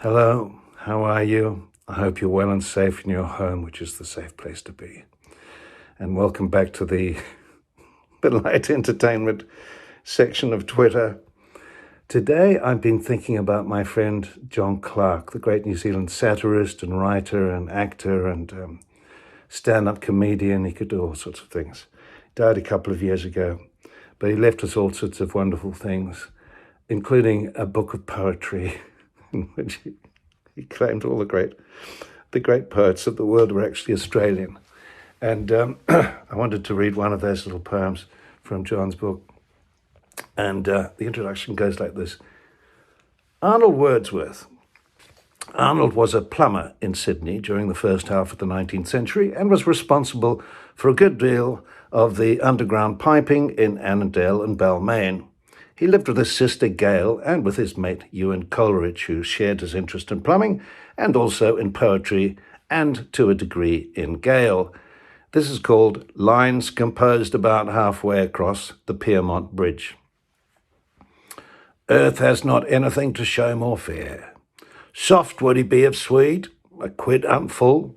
Hello, how are you? I hope you're well and safe in your home, which is the safe place to be. And welcome back to the light entertainment section of Twitter. Today I've been thinking about my friend John Clarke, the great New Zealand satirist and writer and actor and stand-up comedian. He could do all sorts of things. He died a couple of years ago, but he left us all sorts of wonderful things, including a book of poetry in which he claimed all the great poets of the world were actually Australian. And I wanted to read one of those little poems from John's book. And the introduction goes like this. Arnold Wordsworth. Arnold was a plumber in Sydney during the first half of the 19th century and was responsible for a good deal of the underground piping in Annandale and Balmain. He lived with his sister Gail and with his mate Ewen Coleridge, who shared his interest in plumbing and also in poetry and, to a degree, in Gail. This is called Lines Composed About Halfway Across the Pyrmont Bridge. Earth has not anything to show more fair. Soft would he be of swede, a quid unfull,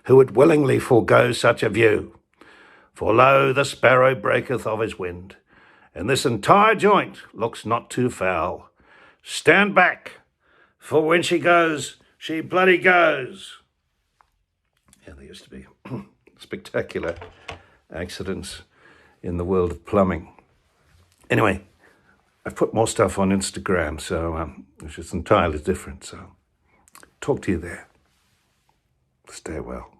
who would willingly forgo such a view. For lo, the sparrow breaketh of his wind, and this entire joint looks not too foul. Stand back, for when she goes, she bloody goes. Yeah, there used to be spectacular accidents in the world of plumbing. Anyway, I've put more stuff on Instagram, so which is entirely different. So talk to you there. Stay well.